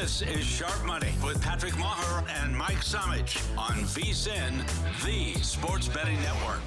This is Sharp Money with Patrick Meagher and Mike Somich on VSiN, the Sports Betting Network.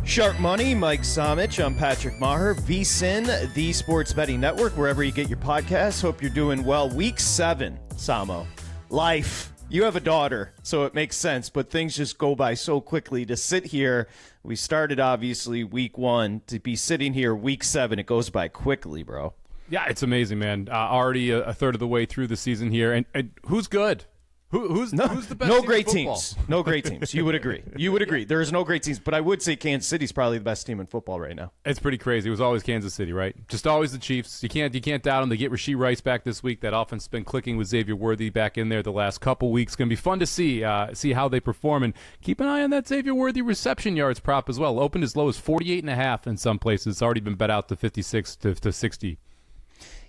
Sharp Money, Mike Somich. I'm Patrick Meagher, VSiN, the Sports Betting Network, wherever you get your podcasts. Hope you're doing well. Week 7, Samo. Life. You have a daughter, so it makes sense, but things just go by so quickly. To sit here, we started obviously week 1. To be sitting here week 7, it goes by quickly, bro. Yeah, it's amazing, man. Already a third of the way through the season here, and who's good? Who's the best? No team great in football? teams. No great teams. You would agree. You would agree. There's no great teams, but I would say Kansas City's probably the best team in football right now. It's pretty crazy. It was always Kansas City, right? Just always the Chiefs. You can't doubt them. They get Rashee Rice back this week. That offense has been clicking with Xavier Worthy back in there the last couple weeks. Going to be fun to see how they perform, and keep an eye on that Xavier Worthy reception yards prop as well. Opened as low as 48.5 in some places. It's already been bet out to 56 to 60.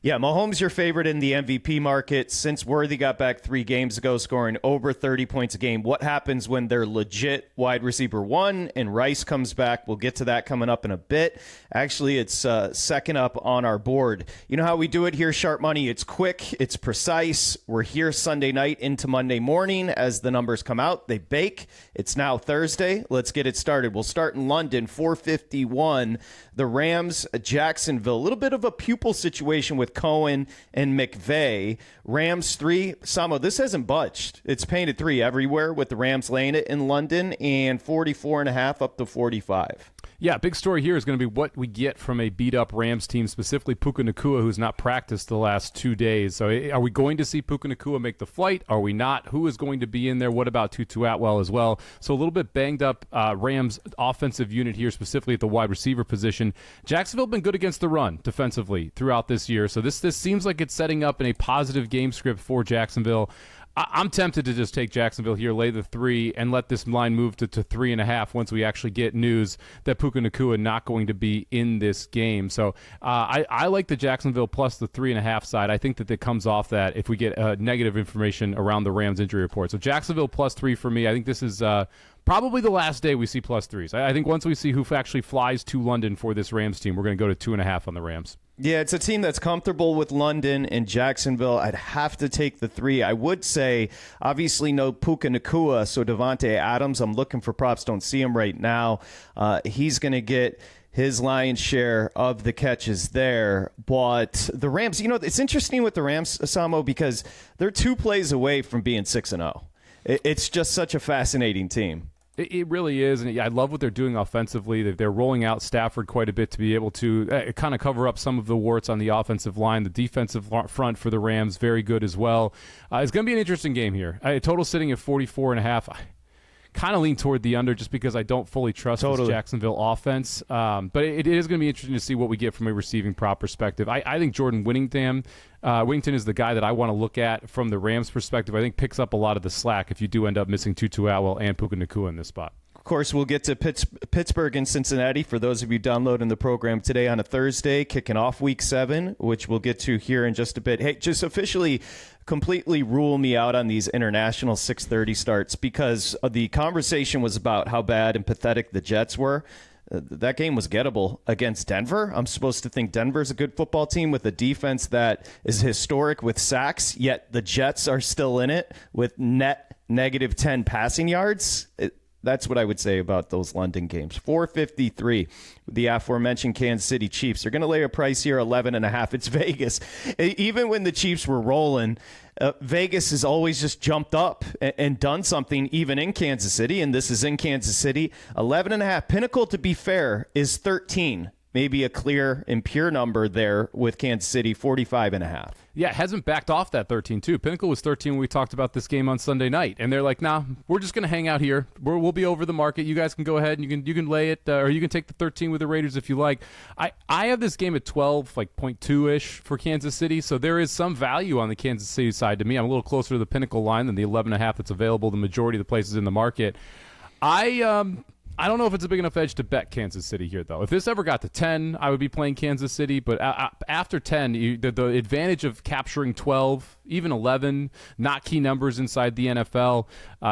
Yeah, Mahomes your favorite in the MVP market since Worthy got back 3 games ago, scoring over 30 points a game. What happens when they're legit wide receiver 1 and Rice comes back? We'll get to that coming up in a bit. Actually, it's second up on our board. You know how we do it here, Sharp Money? It's quick, it's precise. We're here Sunday night into Monday morning. As the numbers come out, they bake. It's now Thursday. Let's get it started. We'll start in London, 4:51. The Rams, Jacksonville. A little bit of a pupil situation with Cohen and McVay. Rams 3. Samo, this hasn't budged. It's painted 3 everywhere with the Rams laying it in London, and 44.5 up to 45. Yeah, big story here is going to be what we get from a beat-up Rams team, specifically Puka Nacua, who's not practiced the last 2 days. So are we going to see Puka Nacua make the flight? Are we not? Who is going to be in there? What about Tutu Atwell as well? So a little bit banged-up Rams offensive unit here, specifically at the wide receiver position. Jacksonville been good against the run defensively throughout this year. So this seems like it's setting up in a positive game script for Jacksonville. I'm tempted to just take Jacksonville here, lay the 3, and let this line move to 3.5 once we actually get news that Puka Nacua not going to be in this game. So I like the Jacksonville plus the 3.5 side. I think that it comes off that if we get negative information around the Rams injury report. So Jacksonville plus 3 for me. I think this is probably the last day we see plus 3s. I think once we see who actually flies to London for this Rams team, we're going to go to 2.5 on the Rams. Yeah, it's a team that's comfortable with London and Jacksonville. I'd have to take the 3. I would say, obviously, no Puka Nacua, so Devontae Adams, I'm looking for props. Don't see him right now. He's going to get his lion's share of the catches there. But the Rams, it's interesting with the Rams, Samo, because they're 2 plays away from being 6-0. It's just such a fascinating team. It really is, and I love what they're doing offensively. They're rolling out Stafford quite a bit to be able to kind of cover up some of the warts on the offensive line. The defensive front for the Rams, very good as well. It's going to be an interesting game here. Total sitting at 44.5. Kind of lean toward the under just because I don't fully trust this Jacksonville offense. But it is going to be interesting to see what we get from a receiving prop perspective. I think Jordan Whittington is the guy that I want to look at from the Rams perspective. I think picks up a lot of the slack if you do end up missing Tutu Atwell and Puka Nacua in this spot. Of course, we'll get to Pittsburgh and Cincinnati for those of you downloading the program today on a Thursday, kicking off Week 7, which we'll get to here in just a bit. Hey, just officially completely rule me out on these international 6:30 starts because the conversation was about how bad and pathetic the Jets were. That game was gettable against Denver. I'm supposed to think Denver's a good football team with a defense that is historic with sacks, yet the Jets are still in it with net negative 10 passing yards. That's what I would say about those London games. 453, the aforementioned Kansas City Chiefs. They're going to lay a price here, 11.5. It's Vegas. Even when the Chiefs were rolling, Vegas has always just jumped up and done something, even in Kansas City, and this is in Kansas City. 11.5. Pinnacle, to be fair, is 13. Maybe a clear and pure number there with Kansas City, 45.5. Yeah, it hasn't backed off that 13, too. Pinnacle was 13 when we talked about this game on Sunday night. And they're like, nah, we're just going to hang out here. We'll be over the market. You guys can go ahead and you can lay it, or you can take the 13 with the Raiders if you like. I have this game at 12, like 0.2-ish for Kansas City. So there is some value on the Kansas City side to me. I'm a little closer to the Pinnacle line than the 11.5 that's available the majority of the places in the market. I don't know if it's a big enough edge to bet Kansas City here, though. If this ever got to 10, I would be playing Kansas City. But after 10, the advantage of capturing 12, even 11, not key numbers inside the NFL.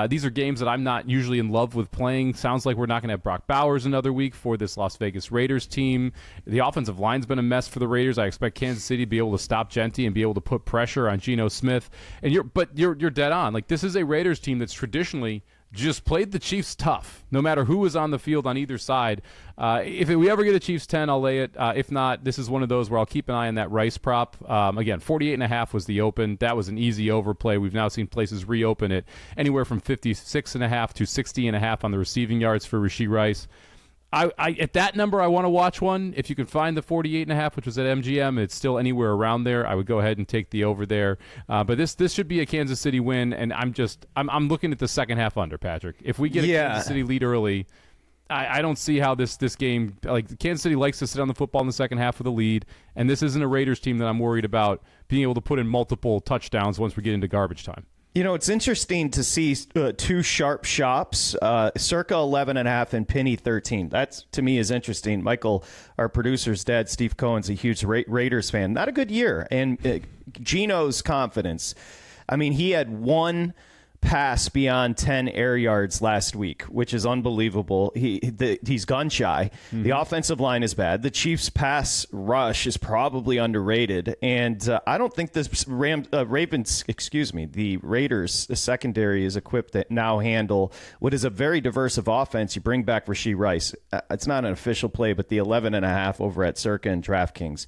These are games that I'm not usually in love with playing. Sounds like we're not going to have Brock Bowers another week for this Las Vegas Raiders team. The offensive line's been a mess for the Raiders. I expect Kansas City to be able to stop Genti and be able to put pressure on Geno Smith. And you're dead on. Like, this is a Raiders team that's traditionally just played the Chiefs tough, no matter who was on the field on either side. If we ever get a Chiefs 10, I'll lay it. If not, this is one of those where I'll keep an eye on that Rice prop. Again, 48.5 was the open. That was an easy overplay. We've now seen places reopen it anywhere from 56.5 to 60.5 on the receiving yards for Rashee Rice. At that number, I want to watch one. If you can find the 48.5, which was at MGM, it's still anywhere around there. I would go ahead and take the over there. But this should be a Kansas City win, and I'm looking at the second half under, Patrick. If we get a Kansas City lead early, I don't see how this game, like, Kansas City likes to sit on the football in the second half with a lead, and this isn't a Raiders team that I'm worried about being able to put in multiple touchdowns once we get into garbage time. You know, it's interesting to see two sharp shops, circa 11.5 and Penny 13. That, to me, is interesting. Michael, our producer's dad, Steve Cohen's a huge Raiders fan. Not a good year. And Geno's confidence. I mean, he had one pass beyond 10 air yards last week, which is unbelievable. He's gun shy. Mm-hmm. The offensive line is bad. The Chiefs' pass rush is probably underrated, and I don't think the Raiders' secondary is equipped to now handle what is a very diverse offense. You bring back Rashee Rice. It's not an official play, but the 11.5 over at Circa and DraftKings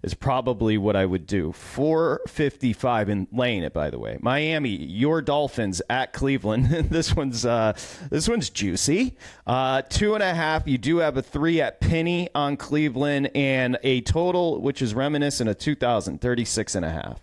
is probably what I would do. 455 and laying it, by the way. Miami, your Dolphins at Cleveland. This one's juicy. 2.5. You do have a 3 at Penny on Cleveland, and a total which is reminiscent of 2036.5.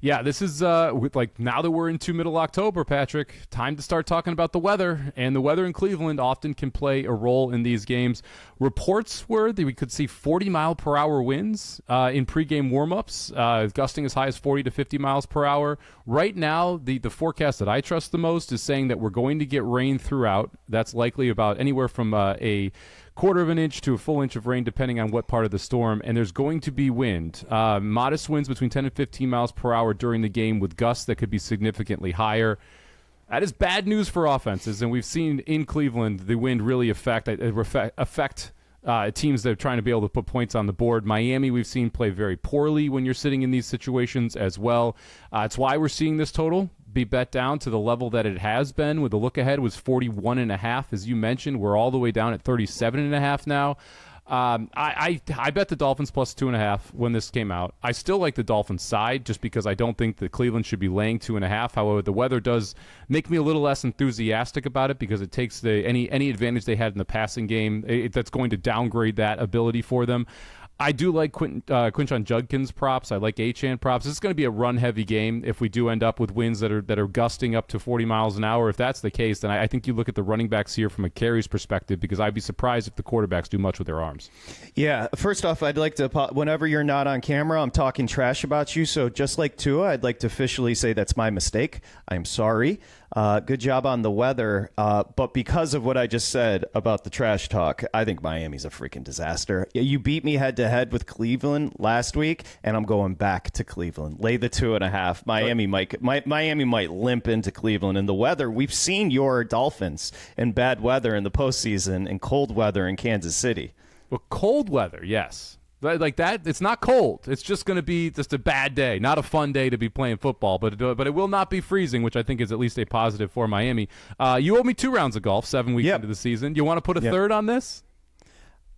Yeah, this is now that we're into middle October, Patrick, time to start talking about the weather. And the weather in Cleveland often can play a role in these games. Reports were that we could see 40-mile-per-hour winds in pregame warmups, gusting as high as 40 to 50 miles per hour. Right now, the forecast that I trust the most is saying that we're going to get rain throughout. That's likely about anywhere from a quarter of an inch to a full inch of rain, depending on what part of the storm. And there's going to be wind. Modest winds between 10 and 15 miles per hour during the game, with gusts that could be significantly higher. That is bad news for offenses, and we've seen in Cleveland the wind really affect teams that are trying to be able to put points on the board. Miami, we've seen play very poorly when you're sitting in these situations as well. It's why we're seeing this total be bet down to the level that it has been, with the look ahead was 41.5. As you mentioned, we're all the way down at 37.5 now. I bet the Dolphins plus 2.5 when this came out. I still like the Dolphins side just because I don't think that Cleveland should be laying 2.5. However, the weather does make me a little less enthusiastic about it because it takes any advantage they had in the passing game. That's going to downgrade that ability for them. I do like Quinshon Judkins props. I like Achane props. This is going to be a run-heavy game if we do end up with winds that are gusting up to 40 miles an hour. If that's the case, then I think you look at the running backs here from a carries perspective, because I'd be surprised if the quarterbacks do much with their arms. Yeah, first off, I'd like to, whenever you're not on camera, I'm talking trash about you. So just like Tua, I'd like to officially say that's my mistake. I'm sorry. Good job on the weather. But because of what I just said about the trash talk, I think Miami's a freaking disaster. You beat me head-to-head with Cleveland last week, and I'm going back to Cleveland. Lay the 2.5. Miami might limp into Cleveland. And the weather, we've seen your Dolphins in bad weather in the postseason and cold weather in Kansas City. Well, cold weather, yes. Like that, it's not cold. It's just going to be just a bad day, not a fun day to be playing football. But it will not be freezing, which I think is at least a positive for Miami. You owe me 2 rounds of golf, 7 weeks into the season. You want to put a third on this?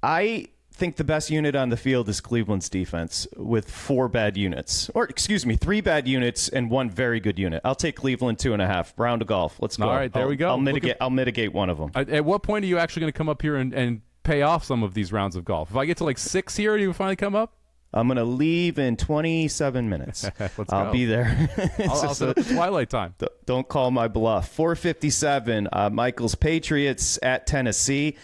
I think the best unit on the field is Cleveland's defense with 3 bad units and 1 very good unit. I'll take Cleveland 2.5. Round of golf. Let's go. All right, there we go. I'll mitigate one of them. At what point are you actually going to come up here and pay off some of these rounds of golf? If I get to like 6 here, do you finally come up? I'm going to leave in 27 minutes. I'll be there. I'll set up the twilight time. Don't call my bluff. 457, Michael's Patriots at Tennessee.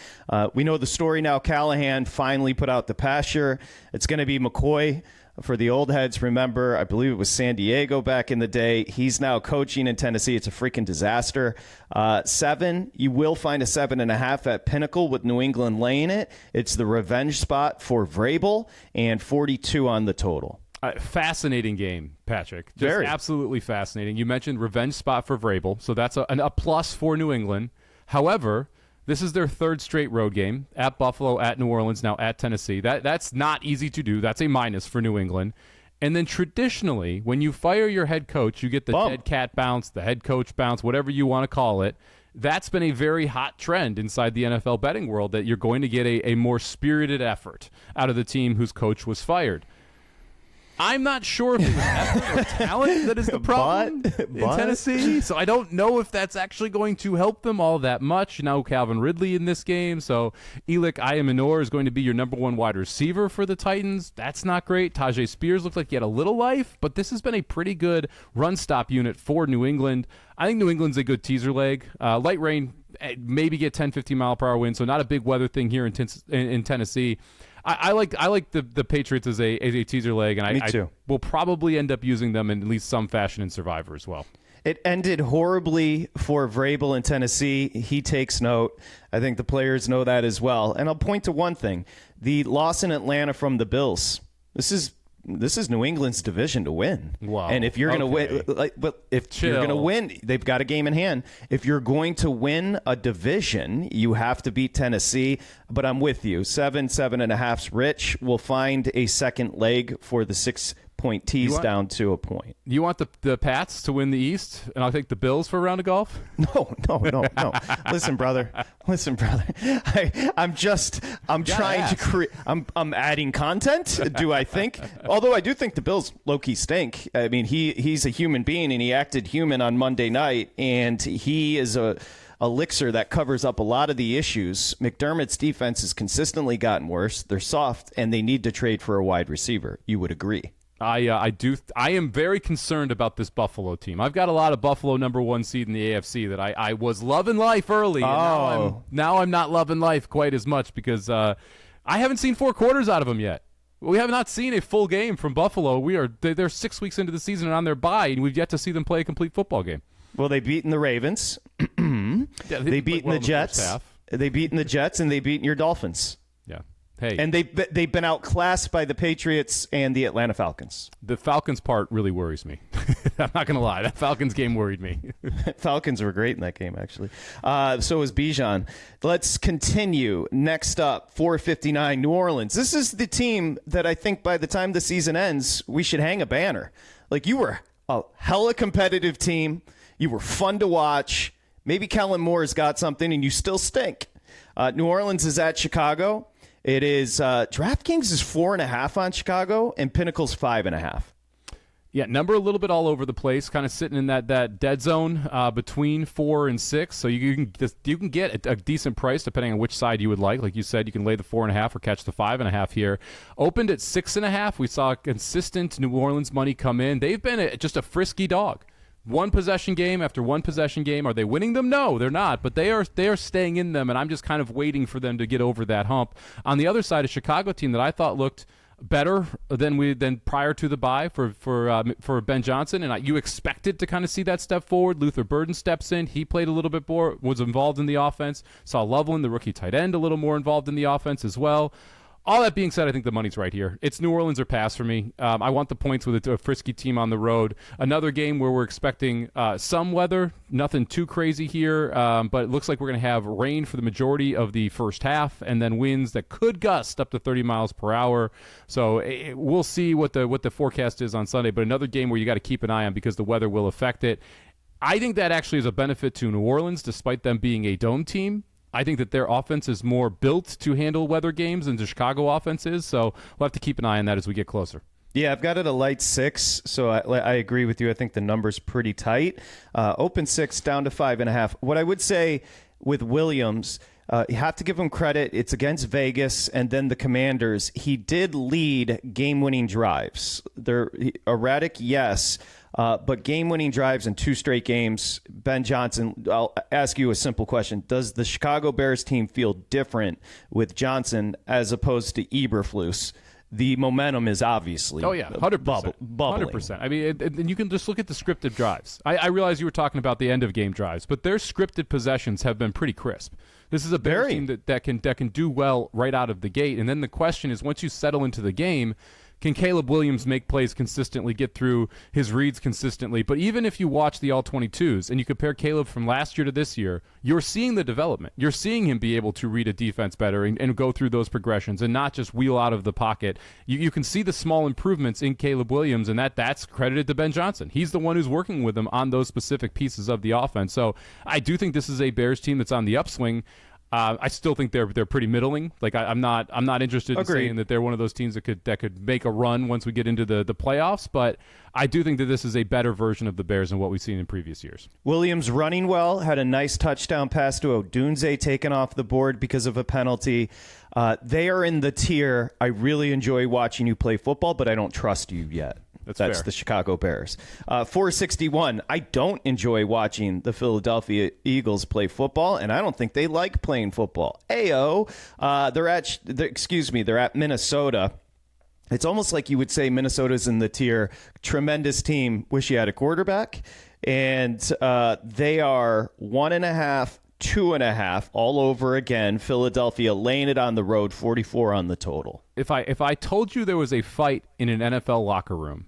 We know the story now. Callahan finally put out the pasture. It's going to be McCoy For the old heads, remember, I believe it was San Diego back in the day. He's now coaching in Tennessee. It's a freaking disaster. 7, you will find a 7.5 at Pinnacle with New England laying it. It's the revenge spot for Vrabel, and 42 on the total. Fascinating game, Patrick. Just Very. Absolutely fascinating. You mentioned revenge spot for Vrabel, so that's a plus for New England. However, this is their third straight road game at Buffalo, at New Orleans, now at Tennessee. That's not easy to do. That's a minus for New England. And then traditionally, when you fire your head coach, you get the dead cat bounce, the head coach bounce, whatever you want to call it. That's been a very hot trend inside the NFL betting world, that you're going to get a more spirited effort out of the team whose coach was fired. I'm not sure if it was effort or talent that is the problem in Tennessee. So I don't know if that's actually going to help them all that much. Now Calvin Ridley in this game. So Elik Ayamanor is going to be your number one wide receiver for the Titans. That's not great. Tajay Spears looked like he had a little life, but this has been a pretty good run-stop unit for New England. I think New England's a good teaser leg. Light rain, maybe get 10, 15-mile-per-hour wind, so not a big weather thing here in Tennessee. I like the Patriots as a teaser leg, and I will probably end up using them in at least some fashion in Survivor as well. It ended horribly for Vrabel in Tennessee. He takes note. I think the players know that as well. And I'll point to one thing. The loss in Atlanta from the Bills. This is New England's division to win. Wow. And if you're going to win, you're going to win, they've got a game in hand. If you're going to win a division, you have to beat Tennessee. But I'm with you. 7.5's rich. We'll find a second leg for the 6-point tease down to a point. You want the Pats to win the East, and I'll take the Bills for a round of golf? No. Listen, brother. I'm trying to create. I'm adding content. Do I think? Although I do think the Bills low-key stink. I mean, he's a human being, and he acted human on Monday night, and he is a elixir that covers up a lot of the issues. McDermott's defense has consistently gotten worse. They're soft, and they need to trade for a wide receiver. You would agree? I am very concerned about this Buffalo team. I've got a lot of Buffalo number one seed in the AFC that I was loving life early. And now I'm not loving life quite as much because I haven't seen 4 quarters out of them yet. We have not seen a full game from Buffalo. They're 6 weeks into the season and on their bye, and we've yet to see them play a complete football game. Well, they've beaten the Ravens. They've beaten the Jets. They've beaten the Jets, and they've beaten your Dolphins. Yeah. Hey. And they've been outclassed by the Patriots and the Atlanta Falcons. The Falcons part really worries me. I'm not going to lie. That Falcons game worried me. Falcons were great in that game, actually. So was Bijan. Let's continue. Next up, 459, New Orleans. This is the team that I think by the time the season ends, we should hang a banner. Like, you were a hella competitive team. You were fun to watch. Maybe Kellen Moore's got something, and you still stink. New Orleans is at Chicago. It is DraftKings is 4.5 on Chicago, and Pinnacle's 5.5. Yeah, number a little bit all over the place, kind of sitting in that dead zone between 4 and 6. So you can get a decent price depending on which side you would like. Like you said, you can lay the 4.5 or catch the 5.5 here. Opened at 6.5. We saw consistent New Orleans money come in. They've been just a frisky dog. One possession game after one possession game. Are they winning them? No, they're not. But they are staying in them, and I'm just kind of waiting for them to get over that hump. On the other side, a Chicago team that I thought looked better than prior to the bye for Ben Johnson, and you expected to kind of see that step forward. Luther Burden steps in. He played a little bit more, was involved in the offense. Saw Loveland, the rookie tight end, a little more involved in the offense as well. All that being said, I think the money's right here. It's New Orleans or pass for me. I want the points with a frisky team on the road. Another game where we're expecting some weather, nothing too crazy here, but it looks like we're going to have rain for the majority of the first half, and then winds that could gust up to 30 miles per hour. So we'll see what the forecast is on Sunday, but another game where you got to keep an eye on because the weather will affect it. I think that actually is a benefit to New Orleans, despite them being a dome team. I think that their offense is more built to handle weather games than the Chicago offense is, so we'll have to keep an eye on that as we get closer. Yeah, I've got it a light 6, so I agree with you. I think the number's pretty tight. Open 6 down to 5.5. What I would say with Williams, you have to give him credit. It's against Vegas and then the Commanders. He did lead game-winning drives. They're erratic, yes, but game-winning drives in 2 straight games. Ben Johnson, I'll ask you a simple question. Does the Chicago Bears team feel different with Johnson as opposed to Eberflus? the momentum is obviously 100%. bubbling. 100%. I mean, and you can just look at the scripted drives. I realize you were talking about the end-of-game drives, but their scripted possessions have been pretty crisp. This is a Bears team that can do well right out of the gate. And then the question is, once you settle into the game, can Caleb Williams make plays consistently, get through his reads consistently? But even if you watch the All-22s and you compare Caleb from last year to this year, you're seeing the development. You're seeing him be able to read a defense better and go through those progressions and not just wheel out of the pocket. You can see the small improvements in Caleb Williams, and that's credited to Ben Johnson. He's the one who's working with him on those specific pieces of the offense. So I do think this is a Bears team that's on the upswing. I still think they're pretty middling. Like I'm not interested in saying that they're one of those teams that could make a run once we get into the playoffs. But I do think that this is a better version of the Bears than what we've seen in previous years. Williams running well, had a nice touchdown pass to Odunze taken off the board because of a penalty. They are in the tier. I really enjoy watching you play football, but I don't trust you yet. That's the Chicago Bears. 461. I don't enjoy watching the Philadelphia Eagles play football, and I don't think they like playing football. They're at Minnesota. It's almost like you would say Minnesota's in the tier. Tremendous team. Wish you had a quarterback. And they are 1.5, 2.5 all over again. Philadelphia laying it on the road, 44 on the total. If I told you there was a fight in an NFL locker room,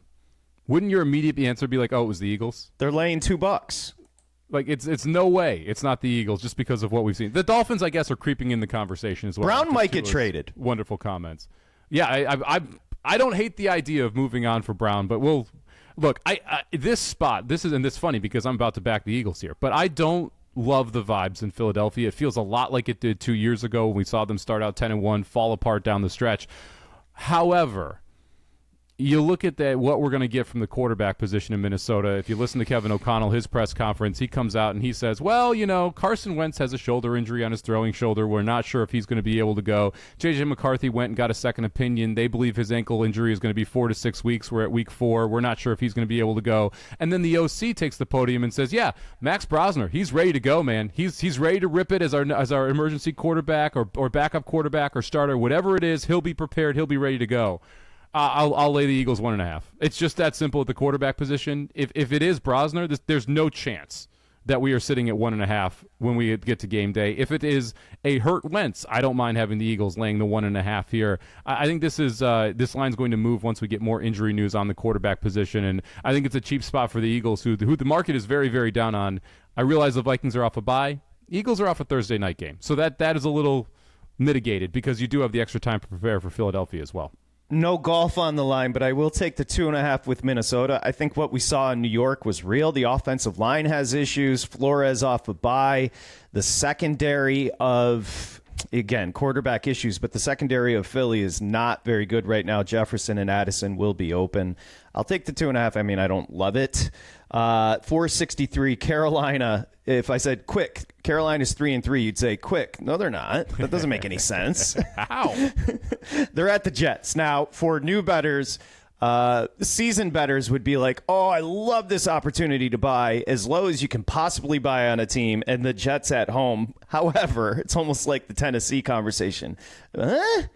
wouldn't your immediate answer be like, oh, it was the Eagles? They're laying $2. Like, it's no way it's not the Eagles just because of what we've seen. The Dolphins, I guess, are creeping in the conversation as well. Brown might get traded. Wonderful comments. Yeah, I don't hate the idea of moving on for Brown, but we'll look. This spot, and it's funny because I'm about to back the Eagles here, but I don't love the vibes in Philadelphia. It feels a lot like it did 2 years ago when we saw them start out 10-1, fall apart down the stretch. However, you look at what we're going to get from the quarterback position in Minnesota. If you listen to Kevin O'Connell, his press conference, he comes out and he says, well, Carson Wentz has a shoulder injury on his throwing shoulder. We're not sure if he's going to be able to go. J.J. McCarthy went and got a second opinion. They believe his ankle injury is going to be 4 to 6 weeks. We're at week 4. We're not sure if he's going to be able to go. And then the OC takes the podium and says, yeah, Max Brosner, he's ready to go, man. He's ready to rip it as our emergency quarterback or backup quarterback or starter, whatever it is. He'll be prepared. He'll be ready to go. I'll lay the Eagles 1.5. It's just that simple at the quarterback position. If it is Brosner, there's no chance that we are sitting at 1.5 when we get to game day. If it is a hurt Wentz, I don't mind having the Eagles laying the 1.5 here. I think this line's going to move once we get more injury news on the quarterback position, and I think it's a cheap spot for the Eagles, who the market is very, very down on. I realize the Vikings are off a bye. Eagles are off a Thursday night game, so that is a little mitigated because you do have the extra time to prepare for Philadelphia as well. No golf on the line, but I will take the 2.5 with Minnesota. I think what we saw in New York was real. The offensive line has issues. Flores off a bye. The secondary of, again, quarterback issues, but the secondary of Philly is not very good right now. Jefferson and Addison will be open. I'll take the 2.5. I mean, I don't love it. 463, Carolina. If I said quick, Carolina's 3-3, you'd say quick. No, they're not. That doesn't make any sense. How? They're at the Jets. Now, for new bettors, seasoned bettors would be like, oh, I love this opportunity to buy as low as you can possibly buy on a team, and the Jets at home. However, it's almost like the Tennessee conversation. The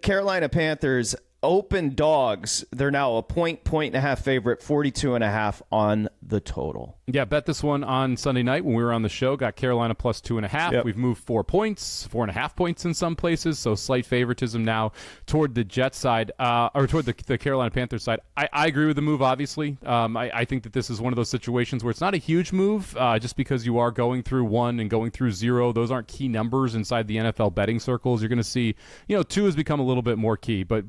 Carolina Panthers open dogs. They're now a point and a half favorite, 42.5 on the total. Yeah, bet this one on Sunday night when we were on the show. Got Carolina plus 2.5. Yep. We've moved 4 points, 4.5 points in some places. So slight favoritism now toward the Jets side, or toward the Carolina Panthers side. I agree with the move, obviously. I think that this is one of those situations where it's not a huge move, just because you are going through 1 and going through 0. Those aren't key numbers inside the NFL betting circles. You're going to see, 2 has become a little bit more key. But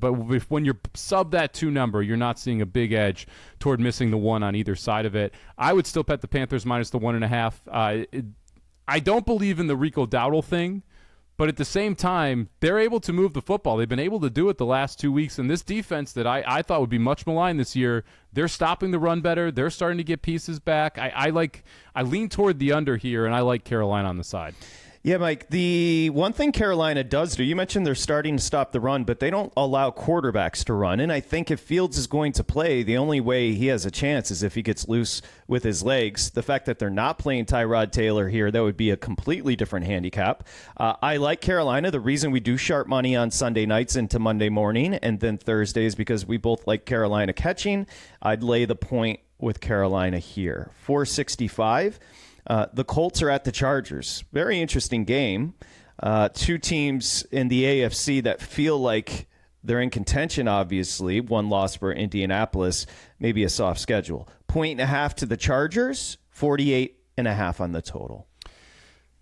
when you're sub that 2 number, you're not seeing a big edge toward missing the 1 on either side of it. I would still bet the Panthers minus the 1.5. I don't believe in the Rico Dowdle thing, but at the same time, they're able to move the football. They've been able to do it the last 2 weeks, and this defense that I thought would be much maligned this year, they're stopping the run better. They're starting to get pieces back. I lean toward the under here, and I like Carolina on the side. Yeah, Mike, the one thing Carolina does do, you mentioned they're starting to stop the run, but they don't allow quarterbacks to run. And I think if Fields is going to play, the only way he has a chance is if he gets loose with his legs. The fact that they're not playing Tyrod Taylor here, that would be a completely different handicap. I like Carolina. The reason we do sharp money on Sunday nights into Monday morning and then Thursday is because we both like Carolina catching. I'd lay the point with Carolina here. 465. The Colts are at the Chargers. Very interesting game. Two teams in the AFC that feel like they're in contention, obviously. One loss for Indianapolis, maybe a soft schedule. 1.5 to the Chargers, 48.5 on the total.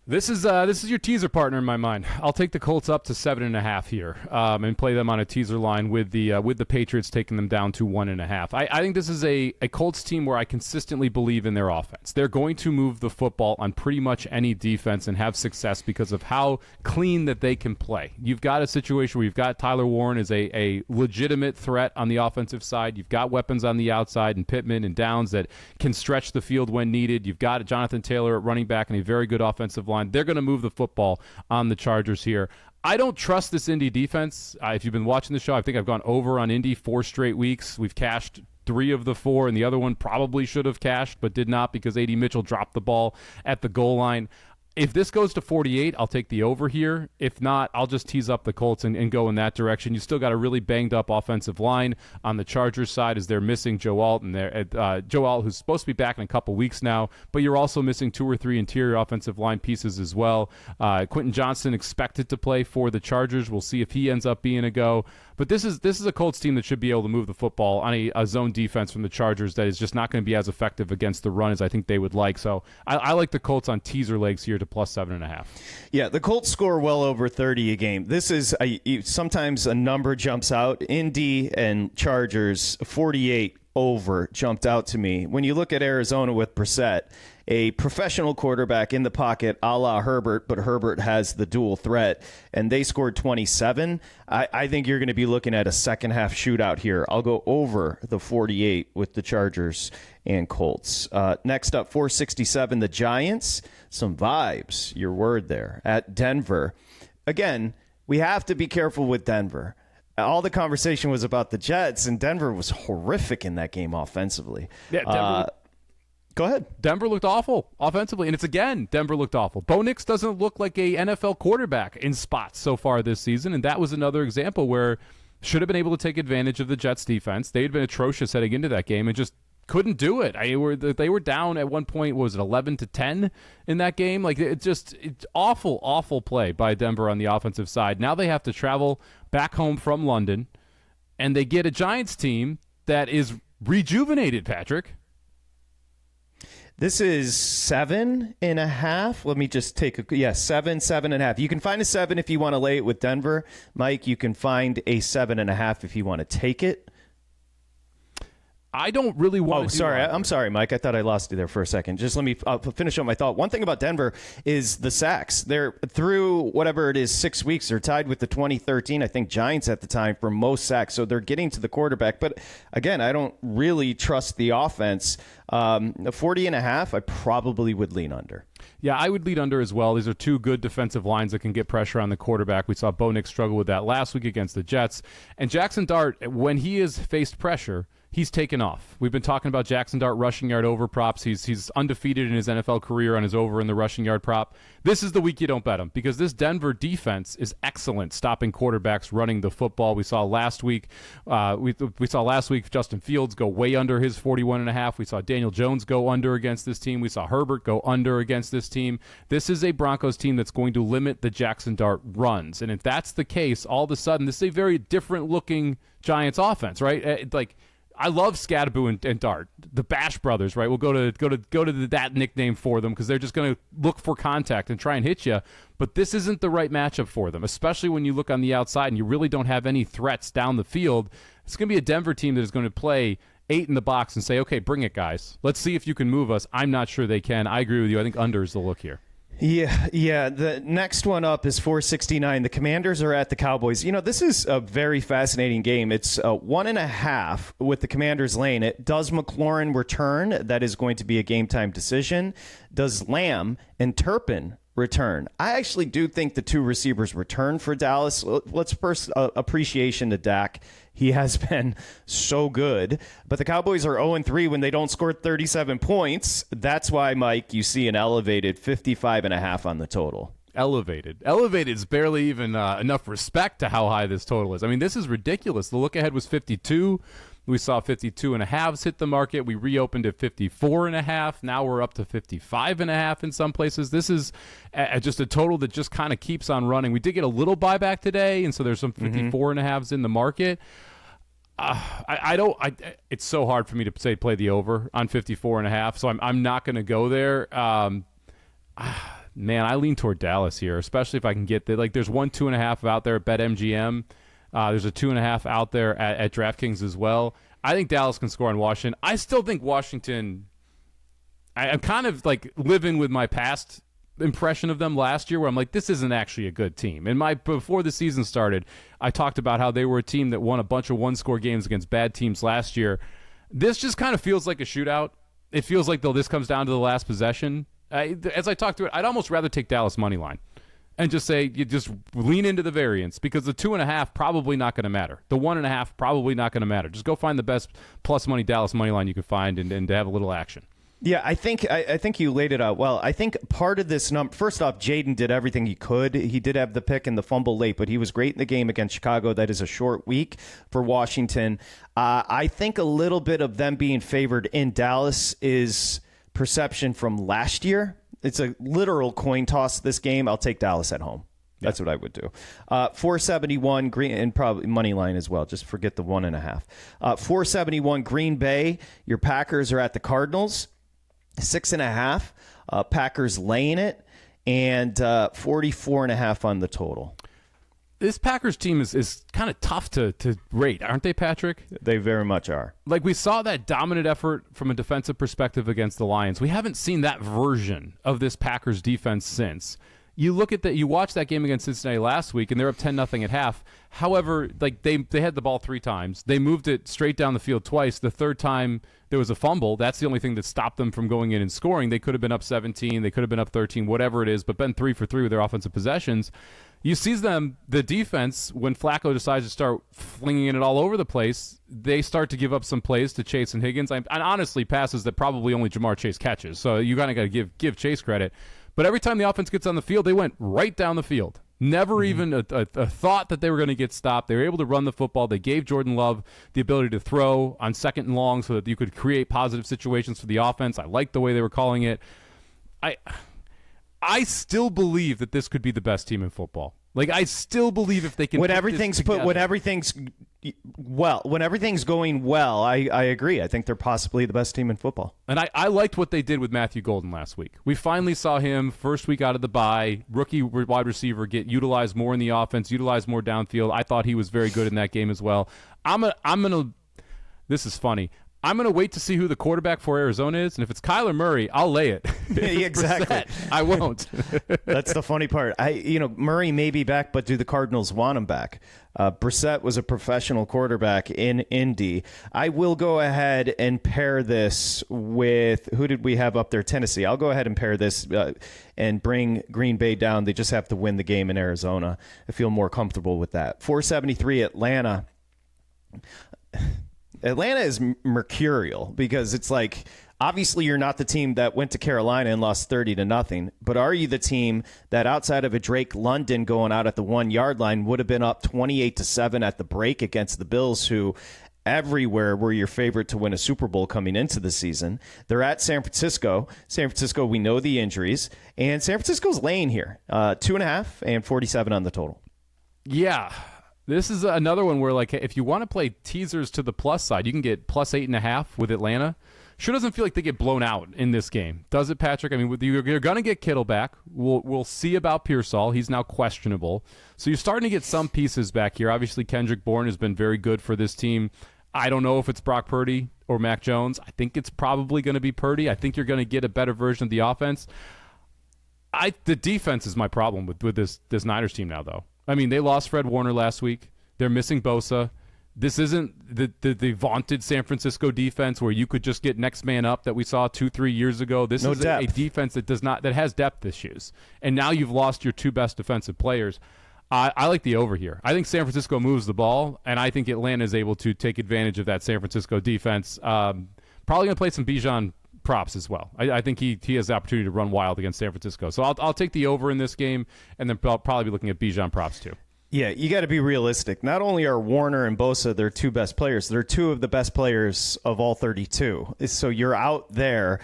This is your teaser partner in my mind. I'll take the Colts up to 7.5 here, and play them on a teaser line with the Patriots taking them down to 1.5. I think this is a Colts team where I consistently believe in their offense. They're going to move the football on pretty much any defense and have success because of how clean that they can play. You've got a situation where you've got Tyler Warren as a legitimate threat on the offensive side. You've got weapons on the outside and Pittman and Downs that can stretch the field when needed. You've got Jonathan Taylor at running back and a very good offensive line. They're going to move the football on the Chargers here. I don't trust this Indy defense. If you've been watching the show, I think I've gone over on Indy 4 straight weeks. We've cashed 3 of the 4, and the other one probably should have cashed but did not because A.D. Mitchell dropped the ball at the goal line. If this goes to 48, I'll take the over here. If not, I'll just tease up the Colts and go in that direction. You still got a really banged-up offensive line on the Chargers side as they're missing Joe Alt, and Joe Alt, who's supposed to be back in a couple weeks now, but you're also missing 2 or 3 interior offensive line pieces as well. Quentin Johnson expected to play for the Chargers. We'll see if he ends up being a go. But this is a Colts team that should be able to move the football on a zone defense from the Chargers that is just not going to be as effective against the run as I think they would like. So I like the Colts on teaser legs here to plus 7.5. Yeah, the Colts score well over 30 a game. This is sometimes a number jumps out. Indy and Chargers, 48 over jumped out to me. When you look at Arizona with Brissett, a professional quarterback in the pocket a la Herbert, but Herbert has the dual threat, and they scored 27. I think you're going to be looking at a second-half shootout here. I'll go over the 48 with the Chargers and Colts. Next up, 467, the Giants. Some vibes, your word there, at Denver. Again, we have to be careful with Denver. All the conversation was about the Jets, and Denver was horrific in that game offensively. Yeah, Denver. Go ahead. Denver looked awful offensively, and Denver looked awful. Bo Nix doesn't look like a NFL quarterback in spots so far this season, and that was another example where should have been able to take advantage of the Jets' defense. They had been atrocious heading into that game and just couldn't do it. They were down at one point, was it 11-10 in that game? Like it's awful play by Denver on the offensive side. Now they have to travel back home from London, and they get a Giants team that is rejuvenated, Patrick. This is 7.5. Let me just take 7.5. You can find a 7 if you want to lay it with Denver. Mike, you can find a 7.5 if you want to take it. I don't really want to. I'm sorry, Mike. I thought I lost you there for a second. Just let me finish up my thought. One thing about Denver is the sacks. They're through whatever it is, 6 weeks. They're tied with the 2013, I think, Giants at the time for most sacks. So they're getting to the quarterback. But again, I don't really trust the offense. 40.5, I probably would lean under. Yeah, I would lead under as well. These are 2 good defensive lines that can get pressure on the quarterback. We saw Bo Nix struggle with that last week against the Jets. And Jackson Dart, when he has faced pressure, he's taken off. We've been talking about Jackson Dart rushing yard over props. He's undefeated in his NFL career on his over in the rushing yard prop. This is the week you don't bet him because this Denver defense is excellent stopping quarterbacks running the football. We saw last week Justin Fields go way under his 41.5. We saw Daniel Jones go under against this team. We saw Herbert go under against this team. This is a Broncos team that's going to limit the Jackson Dart runs. And if that's the case, all of a sudden this is a very different looking Giants offense, right? I love Scadaboo and Dart, the Bash brothers, right? We'll go to that nickname for them because they're just going to look for contact and try and hit you. But this isn't the right matchup for them, especially when you look on the outside and you really don't have any threats down the field. It's going to be a Denver team that is going to play 8 in the box and say, okay, bring it, guys. Let's see if you can move us. I'm not sure they can. I agree with you. I think under is the look here. Yeah. The next one up is 469. The Commanders are at the Cowboys. This is a very fascinating game. It's 1.5 with the Commanders laying it. Does McLaurin return? That is going to be a game time decision. Does Lamb and Turpin return. I actually do think the 2 receivers return for Dallas. Let's first appreciation to Dak. He has been so good. But the Cowboys are 0-3 when they don't score 37 points. That's why, Mike, you see an elevated 55.5 on the total. Elevated is barely even enough respect to how high this total is. I mean, this is ridiculous. The look ahead was 52. We saw 52.5s hit the market. We reopened at 54.5. Now we're up to 55.5 in some places. This is just a total that just kind of keeps on running. We did get a little buyback today, and so there's some 54.5s in the market. It's so hard for me to say play the over on 54.5, so I'm not going to go there. Man, I lean toward Dallas here, especially if I can get there's 2.5 out there at BetMGM. There's a 2.5 out there at DraftKings as well. I think Dallas can score on Washington. I still think Washington. I'm kind of living with my past impression of them last year, where I'm like, this isn't actually a good team. And before the season started, I talked about how they were a team that won a bunch of one-score games against bad teams last year. This just kind of feels like a shootout. It feels like this comes down to the last possession. As I talk through it, I'd almost rather take Dallas money line and just say you just lean into the variance, because the 2.5 probably not going to matter. The 1.5 probably not going to matter. Just go find the best plus money Dallas money line you can find and to have a little action. Yeah, I think you laid it out well. I think part of this number, first off, Jaden did everything he could. He did have the pick and the fumble late, but he was great in the game against Chicago. That is a short week for Washington. I think a little bit of them being favored in Dallas is perception from last year. It's a literal coin toss this game. I'll take Dallas at home. That's what I would do. 471 Green, and probably money line as well. Just forget the 1.5. 471 Green Bay. Your Packers are at the Cardinals. 6.5. Packers laying it, and 44.5 on the total. This Packers team is kind of tough to rate, aren't they, Patrick? They very much are. We saw that dominant effort from a defensive perspective against the Lions. We haven't seen that version of this Packers defense since. You look at that. You watch that game against Cincinnati last week, and they're up 10-0 at half. However, they had the ball 3 times. They moved it straight down the field twice. The third time there was a fumble. That's the only thing that stopped them from going in and scoring. They could have been up 17. They could have been up 13. Whatever it is, but been 3 for 3 with their offensive possessions. You see them, the defense, when Flacco decides to start flinging it all over the place, they start to give up some plays to Chase and Higgins. And honestly, passes that probably only Jamar Chase catches. So you kind of got to give Chase credit. But every time the offense gets on the field, they went right down the field. Never even a thought that they were going to get stopped. They were able to run the football. They gave Jordan Love the ability to throw on 2nd and long so that you could create positive situations for the offense. I liked the way they were calling it. I still believe that this could be the best team in football. I still believe if they can when everything's going well, I agree. I think they're possibly the best team in football. And I liked what they did with Matthew Golden last week. We finally saw him first week out of the bye, rookie wide receiver, get utilized more in the offense, utilized more downfield. I thought he was very good in that game as well. This is funny. I'm going to wait to see who the quarterback for Arizona is, and if it's Kyler Murray, I'll lay it. Exactly. I won't. That's the funny part. Murray may be back, but do the Cardinals want him back? Brissett was a professional quarterback in Indy. I will go ahead and pair this with, who did we have up there? Tennessee. I'll go ahead and pair this and bring Green Bay down. They just have to win the game in Arizona. I feel more comfortable with that. 473 Atlanta. Atlanta is mercurial because it's obviously you're not the team that went to Carolina and lost 30-0, but are you the team that outside of a Drake London going out at the 1-yard line would have been up 28-7 at the break against the Bills, who everywhere were your favorite to win a Super Bowl coming into the season? They're at San Francisco. San Francisco, we know the injuries, and San Francisco's laying here. 2.5 and 47 on the total. Yeah. This is another one where, if you want to play teasers to the plus side, you can get plus 8.5 with Atlanta. Sure doesn't feel like they get blown out in this game, does it, Patrick? I mean, you're going to get Kittle back. We'll see about Pearsall. He's now questionable. So you're starting to get some pieces back here. Obviously, Kendrick Bourne has been very good for this team. I don't know if it's Brock Purdy or Mac Jones. I think it's probably going to be Purdy. I think you're going to get a better version of the offense. The defense is my problem with this Niners team now, though. I mean, they lost Fred Warner last week. They're missing Bosa. This isn't the vaunted San Francisco defense where you could just get next man up that we saw 2-3 years ago. This is a defense that has depth issues. And now you've lost your two best defensive players. I like the over here. I think San Francisco moves the ball, and I think Atlanta is able to take advantage of that San Francisco defense. Probably going to play some Bijan props as well. I think he has the opportunity to run wild against San Francisco. So I'll take the over in this game, and then I'll probably be looking at Bijan props too. Yeah, you got to be realistic. Not only are Warner and Bosa their two best players, they're two of the best players of all 32. So you're out there.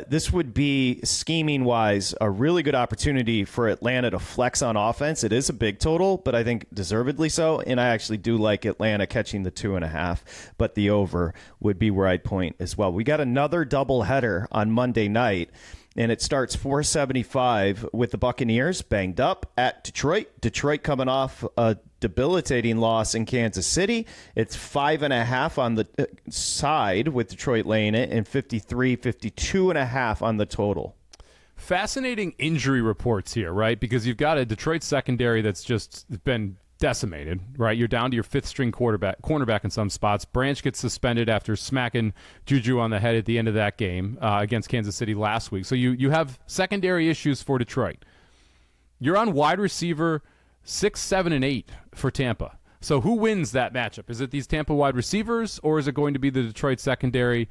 This would be, scheming-wise, a really good opportunity for Atlanta to flex on offense. It is a big total, but I think deservedly so. And I actually do like Atlanta catching the 2.5, but the over would be where I'd point as well. We got another doubleheader on Monday night. And it starts 475 with the Buccaneers banged up at Detroit. Detroit coming off a debilitating loss in Kansas City. It's 5.5 on the side with Detroit laying it, and 52.5 on the total. Fascinating injury reports here, right? Because you've got a Detroit secondary that's just been decimated, right? You're down to your fifth-string cornerback in some spots. Branch gets suspended after smacking Juju on the head at the end of that game against Kansas City last week. So you have secondary issues for Detroit. You're on wide receiver 6, 7, and 8 for Tampa. So who wins that matchup? Is it these Tampa wide receivers, or is it going to be the Detroit secondary?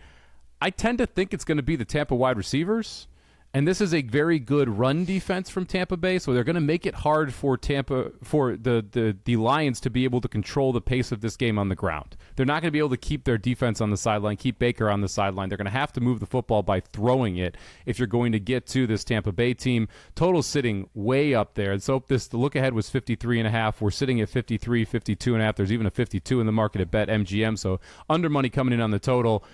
I tend to think it's going to be the Tampa wide receivers. And this is a very good run defense from Tampa Bay, so they're going to make it hard for the Lions to be able to control the pace of this game on the ground. They're not going to be able to keep their defense on the sideline, keep Baker on the sideline. They're going to have to move the football by throwing it if you're going to get to this Tampa Bay team. Total sitting way up there. And so the look ahead was 53.5. We're sitting at 53, 52.5. There's even a 52 in the market at BetMGM, so under money coming in on the total.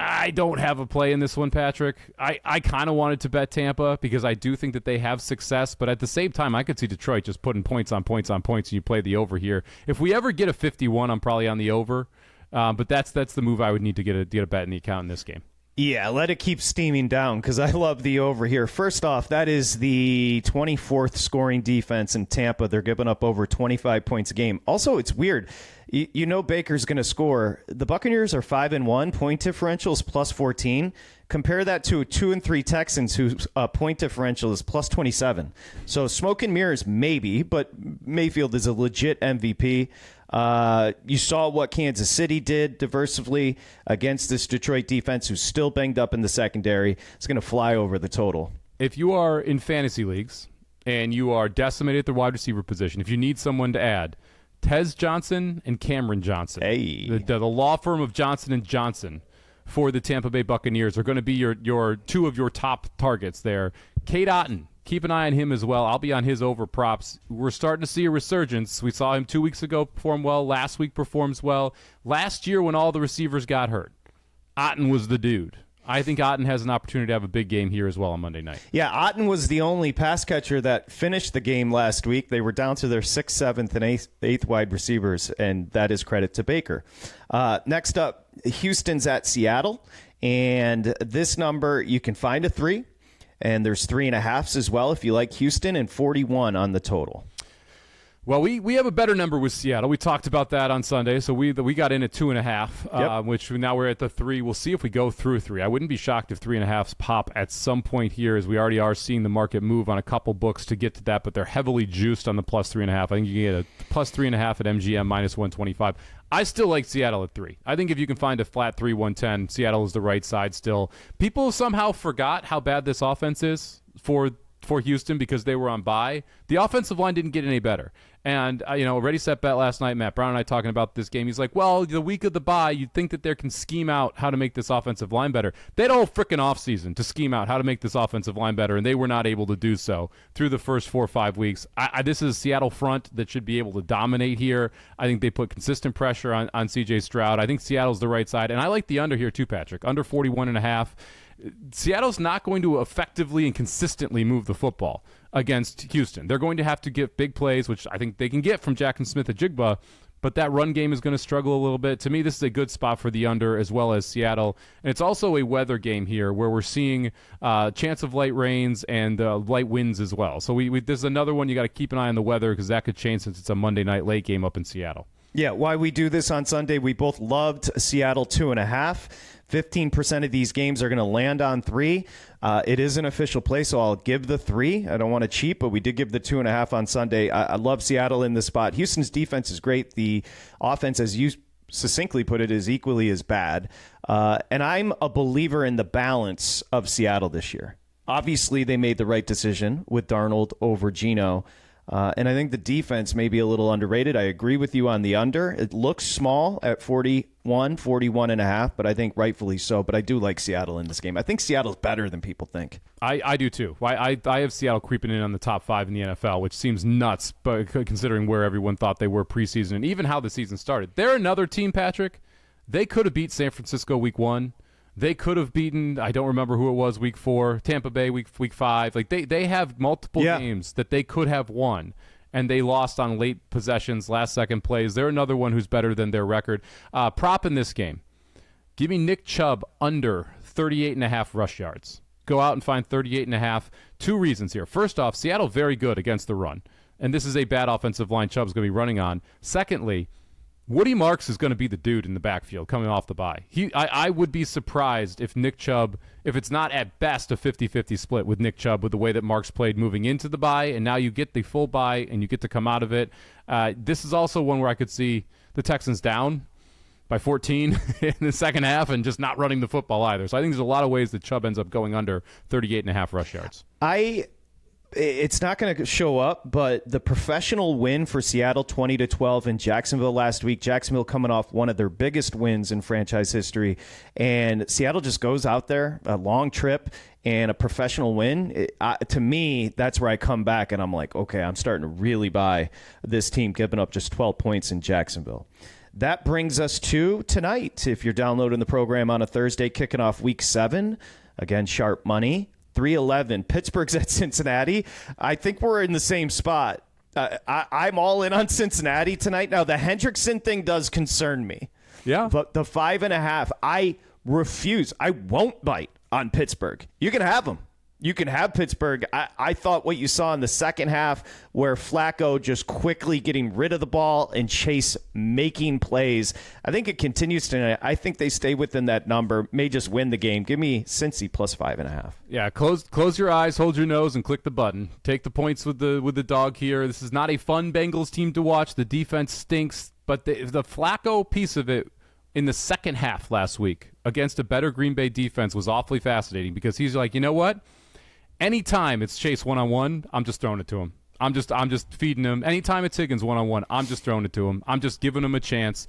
I don't have a play in this one, Patrick. I kind of wanted to bet Tampa because I do think that they have success, but at the same time, I could see Detroit just putting points on points on points, and you play the over here. If we ever get a 51, I'm probably on the over, but that's the move I would need to get a bet in the account in this game. Yeah, let it keep steaming down because I love the over here. First off, that is the 24th scoring defense in Tampa. They're giving up over 25 points a game. Also, it's weird. You know Baker's going to score. The Buccaneers are 5-1. Point differential is plus 14. Compare that to 2-3 Texans, whose point differential is plus 27. So smoke and mirrors, maybe, but Mayfield is a legit MVP. You saw what Kansas City did diversively against this Detroit defense, who's still banged up in the secondary. It's going to fly over the total. If you are in fantasy leagues and you are decimated at the wide receiver position, if you need someone to add, Tez Johnson and Cameron Johnson, the law firm of Johnson & Johnson for the Tampa Bay Buccaneers are going to be your two of your top targets there. Cade Otton, keep an eye on him as well. I'll be on his over props. We're starting to see a resurgence. We saw him 2 weeks ago perform well. Last week performs well. Last year when all the receivers got hurt, Otton was the dude. I think Otton has an opportunity to have a big game here as well on Monday night. Yeah, Otton was the only pass catcher that finished the game last week. They were down to their 6th, 7th, and 8th wide receivers, and that is credit to Baker. Next up, Houston's at Seattle, and this number, you can find a 3, and there's 3.5s as well if you like Houston, and 41 on the total. Well, we have a better number with Seattle. We talked about that on Sunday, so we got in at 2.5, which now we're at the 3. We'll see if we go through 3. I wouldn't be shocked if 3.5s pop at some point here, as we already are seeing the market move on a couple books to get to that, but they're heavily juiced on the plus 3.5. I think you can get a plus 3.5 at MGM, minus 125. I still like Seattle at 3. I think if you can find a flat 3, 110, Seattle is the right side still. People somehow forgot how bad this offense is for Houston because they were on bye. The offensive line didn't get any better. And, Ready, Set, Bet last night, Matt Brown and I talking about this game. He's like, well, the week of the bye, you'd think that they can scheme out how to make this offensive line better. They had a whole freaking offseason to scheme out how to make this offensive line better, and they were not able to do so through the first 4 or 5 weeks. This is a Seattle front that should be able to dominate here. I think they put consistent pressure on C.J. Stroud. I think Seattle's the right side. And I like the under here too, Patrick. Under 41.5. Seattle's not going to effectively and consistently move the football against Houston. They're going to have to get big plays, which I think they can get from Jackson Smith-Njigba, but that run game is going to struggle a little bit. To me, this is a good spot for the under as well as Seattle. And it's also a weather game here where we're seeing chance of light rains and light winds as well. So this is another one you got to keep an eye on the weather because that could change since it's a Monday night late game up in Seattle. Yeah, why we do this on Sunday, we both loved Seattle 2.5. 15% of these games are going to land on 3. It is an official play, so I'll give the 3. I don't want to cheat, but we did give the 2.5 on Sunday. I love Seattle in this spot. Houston's defense is great. The offense, as you succinctly put it, is equally as bad. And I'm a believer in the balance of Seattle this year. Obviously, they made the right decision with Darnold over Geno. And I think the defense may be a little underrated. I agree with you on the under. It looks small at 41.5, but I think rightfully so. But I do like Seattle in this game. I think Seattle's better than people think. I do too. I have Seattle creeping in on the top 5 in the NFL, which seems nuts, but considering where everyone thought they were preseason and even how the season started. They're another team, Patrick. They could have beat San Francisco week 1. They could have beaten, I don't remember who it was, week 4, Tampa Bay week 5. Like they have multiple games that they could have won, and they lost on late possessions, last-second plays. They're another one who's better than their record. Prop in this game. Give me Nick Chubb under 38.5 rush yards. Go out and find 38.5. 2 reasons here. First off, Seattle very good against the run, and this is a bad offensive line Chubb's going to be running on. Secondly, Woody Marks is going to be the dude in the backfield coming off the bye. I would be surprised if Nick Chubb, if it's not at best a 50-50 split with Nick Chubb with the way that Marks played moving into the bye, and now you get the full bye and you get to come out of it. This is also one where I could see the Texans down by 14 in the second half and just not running the football either. So I think there's a lot of ways that Chubb ends up going under 38.5 rush yards. It's not going to show up, but the professional win for Seattle, 20-12 in Jacksonville last week. Jacksonville coming off one of their biggest wins in franchise history, and Seattle just goes out there, a long trip, and a professional win. To me, that's where I come back, and I'm like, okay, I'm starting to really buy this team giving up just 12 points in Jacksonville. That brings us to tonight. If you're downloading the program on a Thursday, kicking off Week 7, again, sharp money. 3-11. Pittsburgh's at Cincinnati. I think we're in the same spot. I'm all in on Cincinnati tonight. Now, the Hendrickson thing does concern me. Yeah. But the 5.5, I refuse. I won't bite on Pittsburgh. You can have them. You can have Pittsburgh. I thought what you saw in the second half where Flacco just quickly getting rid of the ball and Chase making plays, I think it continues tonight. I think they stay within that number, may just win the game. Give me Cincy plus 5.5. Yeah, close your eyes, hold your nose, and click the button. Take the points with the dog here. This is not a fun Bengals team to watch. The defense stinks, but the Flacco piece of it in the second half last week against a better Green Bay defense was awfully fascinating because he's like, you know what? Anytime it's Chase one-on-one, I'm just throwing it to him. I'm just feeding him. Anytime it's Higgins one-on-one, I'm just throwing it to him. I'm just giving him a chance.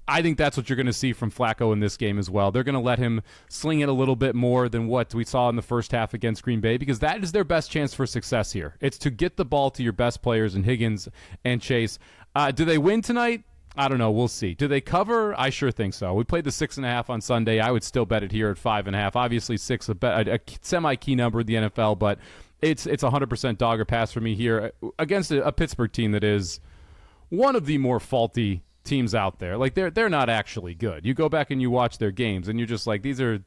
I think that's what you're going to see from Flacco in this game as well. They're going to let him sling it a little bit more than what we saw in the first half against Green Bay because that is their best chance for success here. It's to get the ball to your best players in Higgins and Chase. Do they win tonight? I don't know. We'll see. Do they cover? I sure think so. We played the 6.5 on Sunday. I would still bet it here at 5.5. Obviously, 6 a semi-key number in the NFL, but it's 100% dog or pass for me here against a Pittsburgh team that is one of the more faulty teams out there. Like they're not actually good. You go back and you watch their games, and you're just like these are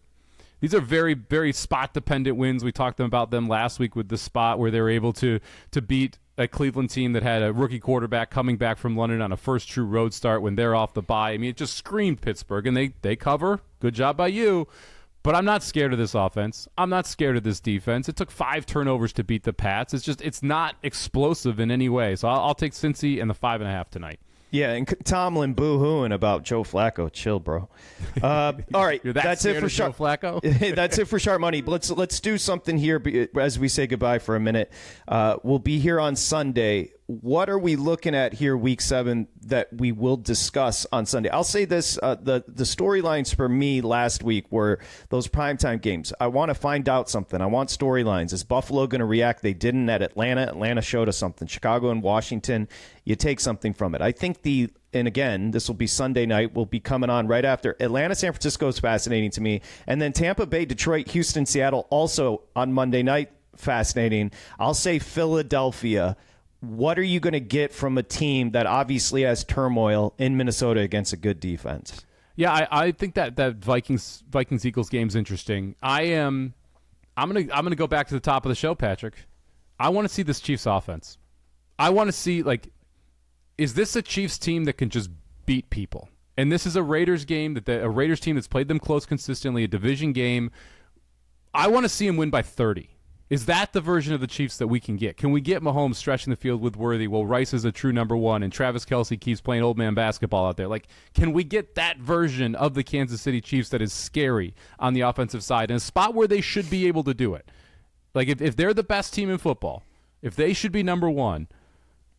very, very spot-dependent wins. We talked about them last week with the spot where they were able to beat a Cleveland team that had a rookie quarterback coming back from London on a first true road start when they're off the bye. I mean, it just screamed Pittsburgh, and they cover. Good job by you. But I'm not scared of this offense. I'm not scared of this defense. It took 5 turnovers to beat the Pats. It's not explosive in any way. So I'll take Cincy and the 5.5 tonight. Yeah, and Tomlin boo-hooing about Joe Flacco. Chill, bro. All right, that's it for Sharp Flacco. That's it for Sharp Money. Let's do something here as we say goodbye for a minute. We'll be here on Sunday. What are we looking at here Week 7 that we will discuss on Sunday? I'll say this, the storylines for me last week were those primetime games. I want to find out something. I want storylines. Is Buffalo going to react? They didn't at Atlanta. Atlanta showed us something. Chicago and Washington, you take something from it. I think and again, this will be Sunday night. We'll be coming on right after. Atlanta, San Francisco is fascinating to me. And then Tampa Bay, Detroit, Houston, Seattle also on Monday night, fascinating. I'll say Philadelphia. What are you going to get from a team that obviously has turmoil in Minnesota against a good defense? Yeah, I think that Vikings Eagles game is interesting. I'm gonna go back to the top of the show, Patrick. I want to see this Chiefs offense. I want to see is this a Chiefs team that can just beat people. And this is a Raiders game, a Raiders team that's played them close consistently, a division game. I want to see them win by 30. Is that the version of the Chiefs that we can get? Can we get Mahomes stretching the field with Worthy while Rice is a true number one and Travis Kelce keeps playing old man basketball out there? Like, can we get that version of the Kansas City Chiefs that is scary on the offensive side in a spot where they should be able to do it? Like, if they're the best team in football, if they should be number one,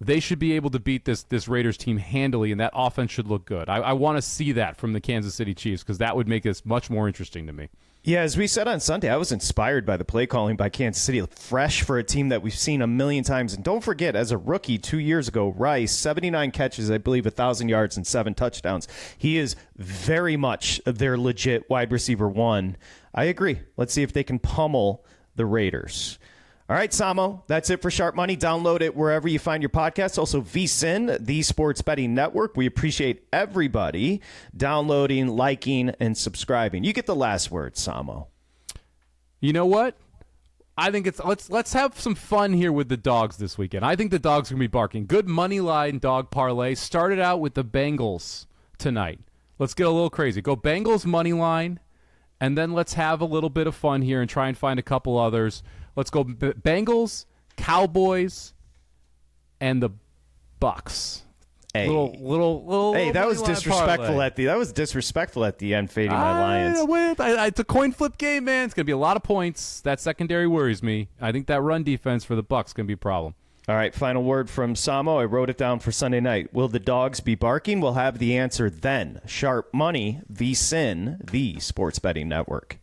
they should be able to beat this Raiders team handily, and that offense should look good. I want to see that from the Kansas City Chiefs because that would make this much more interesting to me. Yeah, as we said on Sunday, I was inspired by the play calling by Kansas City. Fresh for a team that we've seen a million times. And don't forget, as a rookie 2 years ago, Rice, 79 catches, I believe 1,000 yards and 7 touchdowns. He is very much their legit wide receiver one. I agree. Let's see if they can pummel the Raiders. All right, Samo, that's it for Sharp Money. Download it wherever you find your podcasts. Also, VSiN, the Sports Betting Network. We appreciate everybody downloading, liking, and subscribing. You get the last word, Samo. You know what? I think let's have some fun here with the dogs this weekend. I think the dogs are going to be barking. Good money line dog parlay. Started out with the Bengals tonight. Let's get a little crazy. Go Bengals money line, and then let's have a little bit of fun here and try and find a couple others. Let's go Bengals, Cowboys, and the Bucks. Hey, little. Hey, that was disrespectful at the end, fading my Lions. It's a coin flip game, man. It's gonna be a lot of points. That secondary worries me. I think that run defense for the Bucks gonna be a problem. All right, final word from Samo. I wrote it down for Sunday night. Will the dogs be barking? We'll have the answer then. Sharp Money, VSiN, the Sports Betting Network.